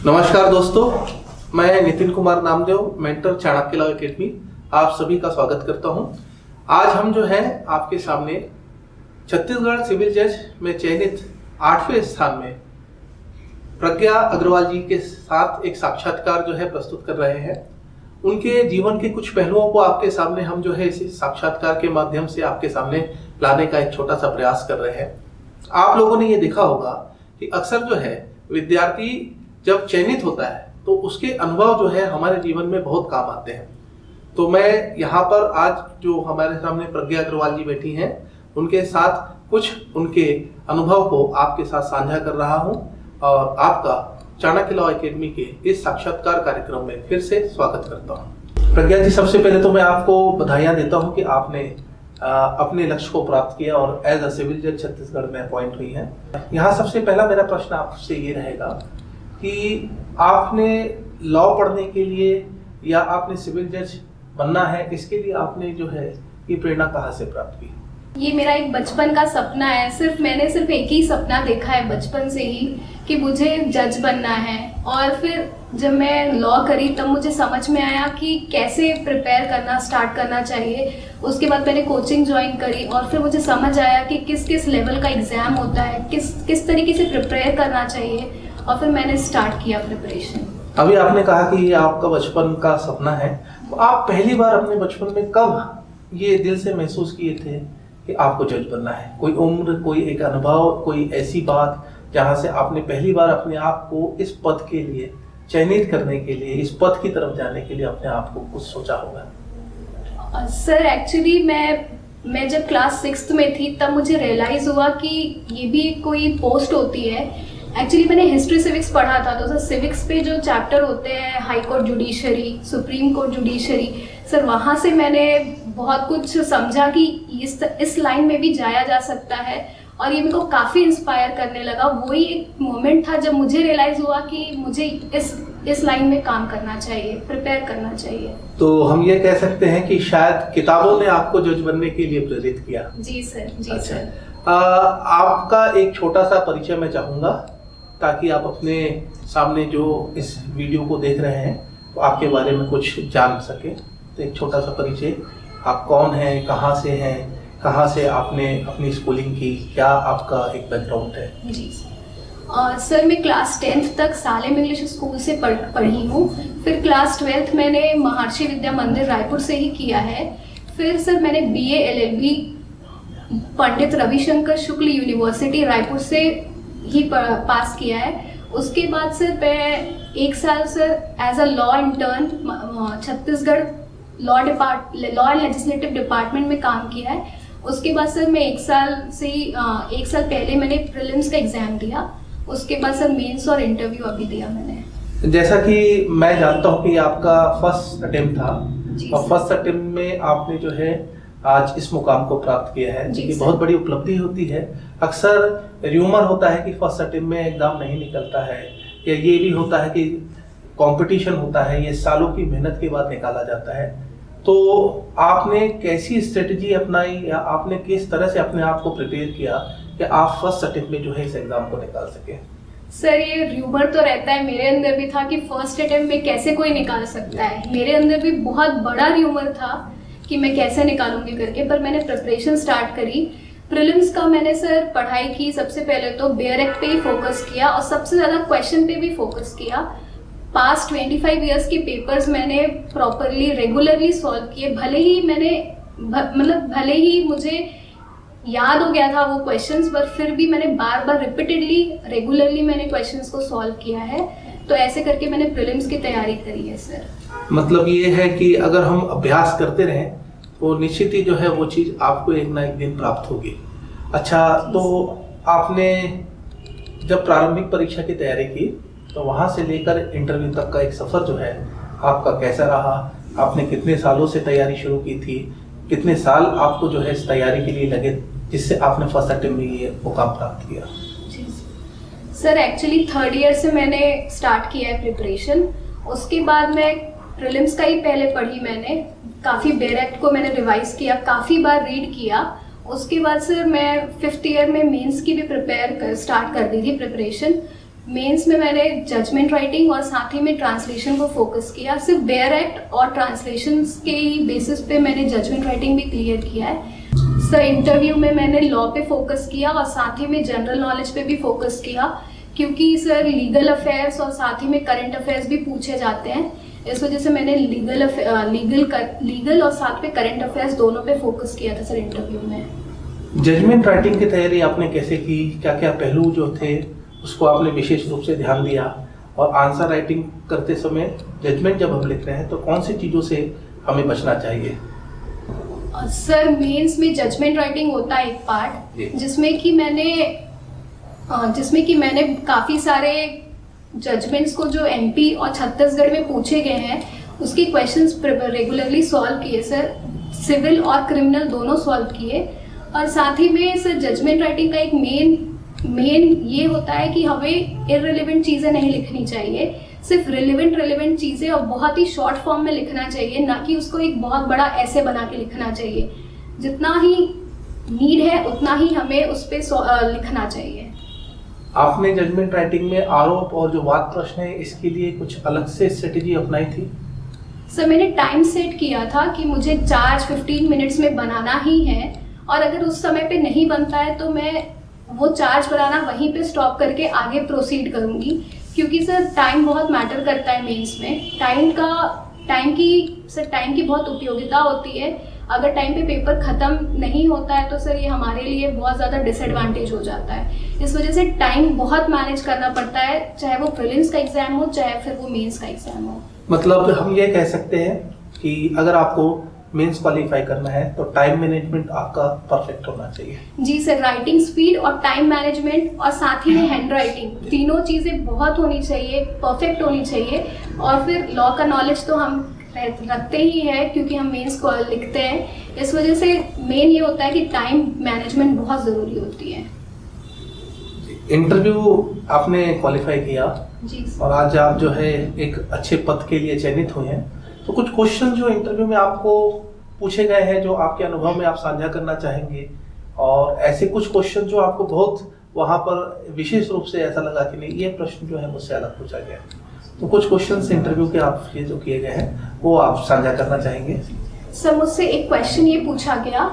नमस्कार दोस्तों, मैं Nitin Kumar Namdev, mentor Chanakya law academy, आप सभी का स्वागत करता हूं। आज हम जो है आपके सामने छत्तीसगढ़ सिविल जज में चयनित 8वें स्थान में प्रज्ञा अग्रवाल जी के साथ एक साक्षात्कार जो है प्रस्तुत कर रहे हैं। उनके जीवन के कुछ पहलुओं को आपके सामने हम जो है इस साक्षात्कार के माध्यम से आपके सामने लाने का एक छोटा सा प्रयास कर रहे हैं। आप लोगों ने ये देखा होगा कि अक्सर जो है विद्यार्थी जब चयनित होता है तो उसके अनुभव जो है हमारे जीवन में बहुत काम आते हैं। तो मैं यहाँ पर आज जो हमारे सामने प्रज्ञा अग्रवाल जी बैठी हैं, उनके साथ कुछ उनके अनुभव को आपके साथ साझा कर रहा हूँ और आपका चाणक्य लॉ एकेडमी के इस साक्षात्कार कार्यक्रम में फिर से स्वागत करता हूँ। प्रज्ञा जी, सबसे पहले तो मैं आपको बधाइयाँ देता हूँ कि आपने अपने लक्ष्य को प्राप्त किया और एज अ सिविल जज छत्तीसगढ़ में अपॉइंट हुई हैं। यहाँ सबसे पहला मेरा प्रश्न आपसे ये रहेगा कि आपने लॉ पढ़ने के लिए या आपने सिविल जज बनना है, इसके लिए आपने जो है ये प्रेरणा कहाँ से प्राप्त की? ये मेरा एक बचपन का सपना है। मैंने सिर्फ एक ही सपना देखा है बचपन से ही कि मुझे जज बनना है। और फिर जब मैं लॉ करी तब मुझे समझ में आया कि कैसे प्रिपेयर करना स्टार्ट करना चाहिए। उसके बाद मैंने कोचिंग ज्वाइन करी और फिर मुझे समझ आया कि किस किस लेवल का एग्ज़ाम होता है, किस तरीके से प्रिपेयर करना चाहिए, और फिर मैंने स्टार्ट किया प्रिपरेशन। अभी आपने कहा कि ये आपका बचपन का सपना है, तो आप पहली बार अपने बचपन में कब ये दिल से महसूस किए थे कि आपको जज बनना है? कोई उम्र, कोई एक अनुभव, कोई ऐसी बात जहाँ से आपने पहली बार अपने आप को इस पद के लिए चयनित करने के लिए, इस पद की तरफ जाने के लिए अपने आप को कुछ सोचा होगा? सर एक्चुअली मैं जब क्लास 6th में थी तब मुझे रियलाइज़ हुआ कि ये भी कोई पोस्ट होती है। एक्चुअली मैंने हिस्ट्री सिविक्स पढ़ा था, तो सर सिविक्स पे जो चैप्टर होते हैं high court judiciary, supreme court judiciary, sir वहाँ से मैंने बहुत कुछ समझा कि इस लाइन में भी जाया जा सकता है और ये मेरे को काफ़ी इंस्पायर करने लगा। वही एक मोमेंट था जब मुझे रियलाइज़ हुआ कि मुझे इस लाइन में काम करना चाहिए, प्रिपेयर करना चाहिए। तो हम ये कह सकते हैं कि शायद किताबों ने आपको जज बनने के लिए प्रेरित किया। जी सर, जी अच्छा। सर। आपका एक छोटा सा परिचय मैं चाहूँगा ताकि आप अपने सामने जो इस वीडियो को देख रहे हैं तो आपके बारे में कुछ जान सके। तो एक छोटा सा परिचय, आप कौन हैं, कहाँ से हैं, कहाँ से आपने अपनी स्कूलिंग की, क्या आपका एक बैकग्राउंड है? जी सर, मैं क्लास 10th तक सालेम इंग्लिश स्कूल से पढ़ी हूँ। फिर क्लास 12th मैंने महर्षि विद्या मंदिर रायपुर से ही किया है। फिर सर मैंने BA LLB Pandit Ravishankar Shukla university Raipur से ही पास किया है। उसके बाद सर मैं 1 साल sir as a law intern Chhattisgarh law and legislative department में काम किया है। उसके बाद सर मैं 1 साल पहले मैंने प्रीलिम्स का एग्ज़ाम दिया। उसके बाद सर मेंस और इंटरव्यू अभी दिया मैंने। जैसा कि मैं जानता हूँ कि आपका फर्स्ट अटेम्प्ट था और फर्स्ट अटेम्प्ट में आपने जो है आज इस मुकाम को प्राप्त किया है, जो कि बहुत बड़ी उपलब्धि होती है। अक्सर र्यूमर होता है कि फर्स्ट अटेम्प्ट में एग्जाम नहीं निकलता है, या ये भी होता है कि कंपटीशन होता है, ये सालों की मेहनत के बाद निकाला जाता है। तो आपने कैसी स्ट्रेटजी अपनाई या आपने किस तरह से अपने आप को प्रिपेयर किया कि आप फर्स्ट अटेम्प्ट में जो है इस एग्जाम को निकाल सके? सर ये र्यूमर तो रहता है, मेरे अंदर भी था कि फर्स्ट अटेम्प्ट में कैसे कोई निकाल सकता है। मेरे अंदर भी बहुत बड़ा र्यूमर था कि मैं कैसे निकालूंगी करके, पर मैंने प्रिपरेशन स्टार्ट करी। प्रीलिम्स का मैंने सर पढ़ाई की। सबसे पहले तो बेयर एक्ट पे ही फोकस किया और सबसे ज़्यादा क्वेश्चन पे भी फोकस किया। पास्ट 25 ईयर्स के पेपर्स मैंने प्रॉपरली रेगुलरली सॉल्व किए। भले ही मुझे याद हो गया था वो क्वेश्चंस, पर फिर भी मैंने बार बार रिपीटेडली रेगुलरली मैंने क्वेश्चंस को सॉल्व किया है। तो ऐसे करके मैंने प्रीलिम्स की तैयारी करी है सर। मतलब ये है कि अगर हम अभ्यास करते रहें तो निश्चित ही जो है वो चीज़ आपको एक ना एक दिन प्राप्त होगी। अच्छा, तो आपने जब प्रारंभिक परीक्षा की तैयारी की तो वहाँ से लेकर इंटरव्यू तक का एक सफ़र जो है आपका कैसा रहा? आपने कितने सालों से तैयारी शुरू की थी? कितने साल आपको जो है इस तैयारी के लिए लगे जिससे आपने फर्स्ट अटेम्प्ट में ये मुकाम प्राप्त किया? सर एक्चुअली 3rd ईयर से मैंने स्टार्ट किया है प्रिपरेशन। उसके बाद मैं प्रीलिम्स का ही पहले पढ़ी मैंने, काफ़ी बेयर एक्ट को मैंने रिवाइज किया, काफ़ी बार रीड किया। उसके बाद सर मैं 5th ईयर में मेंस की भी स्टार्ट कर दी थी प्रिपरेशन। मेंस में मैंने जजमेंट राइटिंग और साथ ही में ट्रांसलेशन को फोकस किया। सिर्फ बेयर एक्ट और ट्रांसलेशंस के ही बेसिस पे मैंने जजमेंट राइटिंग भी क्लियर किया है। सर इंटरव्यू में मैंने लॉ पे फोकस किया और साथ ही में जनरल नॉलेज पे भी फोकस किया, क्योंकि सर लीगल अफेयर्स और साथ ही में करंट अफेयर्स भी पूछे जाते हैं। इस वजह से मैंने लीगल और साथ में करंट अफेयर्स दोनों पे फोकस किया था सर इंटरव्यू में। जजमेंट राइटिंग की तैयारी आपने कैसे की, क्या क्या पहलू जो थे उसको आपने विशेष रूप से ध्यान दिया, और आंसर राइटिंग करते समय जजमेंट जब हम लिख रहे हैं तो कौन सी चीज़ों से हमें बचना चाहिए? सर मेंस में जजमेंट राइटिंग होता है एक पार्ट, जिसमें कि मैंने काफ़ी सारे जजमेंट्स को जो एमपी और छत्तीसगढ़ में पूछे गए हैं उसके क्वेश्चंस रेगुलरली सॉल्व किए सर, सिविल और क्रिमिनल दोनों सॉल्व किए। और साथ ही में सर जजमेंट राइटिंग का एक मेन ये होता है कि हमें इररिलेवेंट चीज़ें नहीं लिखनी चाहिए, सिर्फ रिलेवेंट चीज़ें और बहुत ही शॉर्ट फॉर्म में लिखना चाहिए, ना कि उसको एक बहुत बड़ा ऐसे बना के लिखना चाहिए। जितना ही नीड है उतना ही हमें उस पर लिखना चाहिए। आपने जजमेंट राइटिंग में आरोप और जो वाद प्रश्न है इसके लिए कुछ अलग से स्ट्रेटेजी अपनाई थी? सर मैंने टाइम सेट किया था कि मुझे 15 मिनट्स में बनाना ही है, और अगर उस समय पे नहीं बनता है तो मैं वो चार्ज बनाना वहीं पे स्टॉप करके आगे प्रोसीड करूँगी, क्योंकि सर टाइम बहुत मैटर करता है मेंस में। टाइम की बहुत उपयोगिता होती है। अगर टाइम पे पेपर ख़त्म नहीं होता है तो सर ये हमारे लिए बहुत ज़्यादा डिसएडवांटेज हो जाता है। इस वजह से टाइम बहुत मैनेज करना पड़ता है, चाहे वो प्रीलिम्स का एग्ज़ाम हो चाहे फिर वो मेंस का एग्ज़ाम हो। मतलब हम ये कह सकते हैं कि अगर आपको मेंस क्वालिफाई करना है तो टाइम मैनेजमेंट आपका परफेक्ट होना चाहिए। जी सर, राइटिंग स्पीड और टाइम मैनेजमेंट और साथ ही में हैंड राइटिंग, तीनों चीज़ें बहुत होनी चाहिए, परफेक्ट होनी चाहिए। और फिर लॉ का नॉलेज तो हम रखते ही है क्योंकि हम मेंस को लिखते हैं। इस वजह से मेन ये होता है कि टाइम मैनेजमेंट बहुत ज़रूरी होती है। इंटरव्यू आपने क्वालिफाई किया जी और आज आप जो है एक अच्छे पद के लिए चयनित हुए हैं, तो कुछ क्वेश्चन जो इंटरव्यू में आपको पूछे गए हैं जो आपके अनुभव में आप साझा करना चाहेंगे, और ऐसे कुछ क्वेश्चन जो आपको बहुत वहाँ पर विशेष रूप से ऐसा लगा कि नहीं ये प्रश्न जो है मुझसे अलग पूछा गया, तो कुछ क्वेश्चन इंटरव्यू के आप ये जो किए गए हैं वो आप साझा करना चाहेंगे? सर मुझसे एक क्वेश्चन ये पूछा गया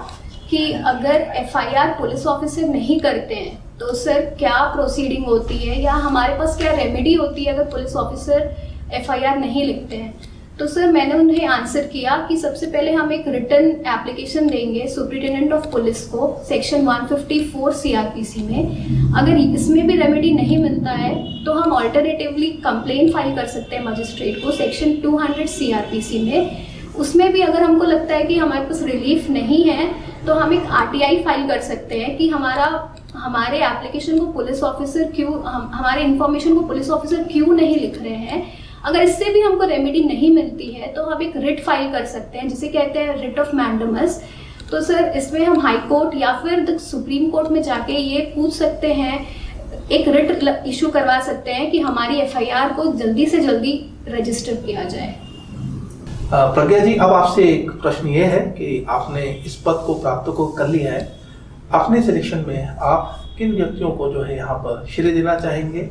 कि अगर एफआईआर पुलिस ऑफिसर नहीं करते हैं तो सर क्या प्रोसीडिंग होती है, या हमारे पास क्या रेमेडी होती है अगर पुलिस ऑफिसर एफआईआर नहीं लिखते हैं। तो सर मैंने उन्हें आंसर किया कि सबसे पहले हम एक रिटन एप्लीकेशन देंगे सुपरिटेंडेंट ऑफ पुलिस को सेक्शन 154 सीआरपीसी में। अगर इसमें भी रेमेडी नहीं मिलता है तो हम ऑल्टरनेटिवली कंप्लेंट फाइल कर सकते हैं मजिस्ट्रेट को सेक्शन 200 सीआरपीसी में। उसमें भी अगर हमको लगता है कि हमारे पास रिलीफ नहीं है तो हम एक आरटीआई फाइल कर सकते हैं कि हमारे एप्लीकेशन को पुलिस ऑफिसर हमारे इन्फॉर्मेशन को पुलिस ऑफिसर क्यों नहीं लिख रहे हैं। अगर इससे भी हमको रेमेडी नहीं मिलती है तो हम एक रिट फाइल कर सकते हैं जिसे कहते हैं रिट ऑफ मैंडेमस। तो सर इसमें हम हाई कोर्ट या फिर सुप्रीम कोर्ट में जाके ये पूछ सकते हैं, एक रिट इशू करवा सकते हैं कि हमारी एफआईआर को जल्दी से जल्दी रजिस्टर किया जाए। प्रज्ञा जी, अब आपसे एक प्रश्न ये है कि आपने इस पद को प्राप्त को कर लिया है, अपने सिलेक्शन में आप किन व्यक्तियों को जो है यहाँ पर श्रेय देना चाहेंगे?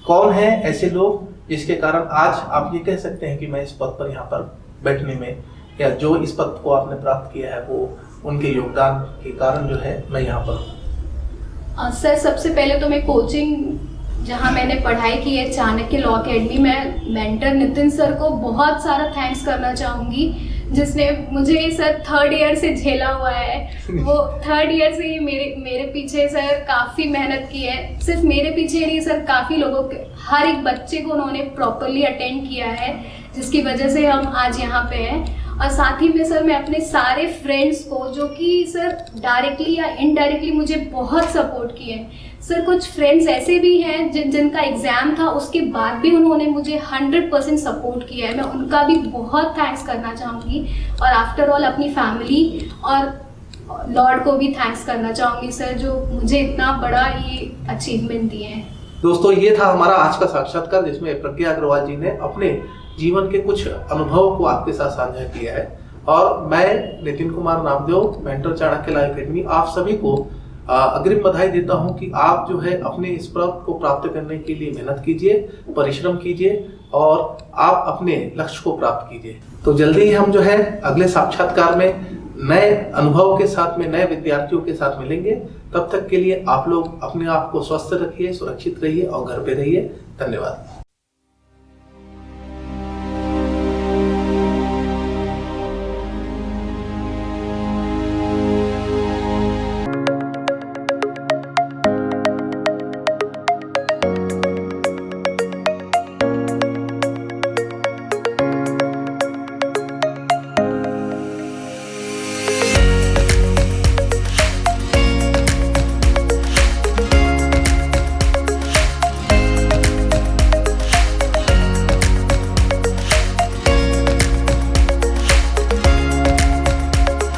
कौन है ऐसे लोग जिसके कारण आज आप ये कह सकते हैं कि मैं इस पद पर यहाँ पर बैठने में, या जो इस पद को आपने प्राप्त किया है वो उनके योगदान के कारण जो है मैं यहाँ पर हूँ? सर सबसे पहले तो मैं कोचिंग जहाँ मैंने पढ़ाई की है चाणक्य लॉ अकेडमी में मेंटर नितिन सर को बहुत सारा थैंक्स करना चाहूँगी, जिसने मुझे सर 3rd ईयर से झेला हुआ है। वो 3rd ईयर से ही मेरे पीछे सर काफ़ी मेहनत की है। सिर्फ मेरे पीछे नहीं सर, काफ़ी लोगों के हर एक बच्चे को उन्होंने प्रॉपरली अटेंड किया है, जिसकी वजह से हम आज यहाँ पे हैं। और साथ ही में सर मैं अपने सारे फ्रेंड्स को जो कि सर डायरेक्टली या इनडायरेक्टली मुझे बहुत सपोर्ट किए हैं। सर कुछ फ्रेंड्स ऐसे भी हैं जिनका एग्ज़ाम था उसके बाद भी उन्होंने मुझे 100% सपोर्ट किया है, मैं उनका भी बहुत थैंक्स करना चाहूँगी। और आफ्टर ऑल अपनी फैमिली और लॉर्ड को भी थैंक्स करना चाहूँगी सर, जो मुझे इतना बड़ा ये अचीवमेंट दिए हैं। दोस्तों ये था हमारा आज का साक्षात्कार, जिसमें प्रज्ञा अग्रवाल जी ने अपने जीवन के कुछ अनुभव को आपके साथ साझा किया है। और मैं Nitin Kumar Namdev, mentor Chanakya law academy, आप सभी को अग्रिम बधाई देता हूं कि आप जो है अपने इस पद को प्राप्त करने के लिए मेहनत कीजिए, परिश्रम कीजिए और आप अपने लक्ष्य को प्राप्त कीजिए। तो जल्दी ही हम जो है अगले साक्षात्कार में नए अनुभव के साथ में नए विद्यार्थियों के साथ मिलेंगे। तब तक के लिए आप लोग अपने आप को स्वस्थ रखिए, सुरक्षित रहिए और घर पे रहिए। धन्यवाद।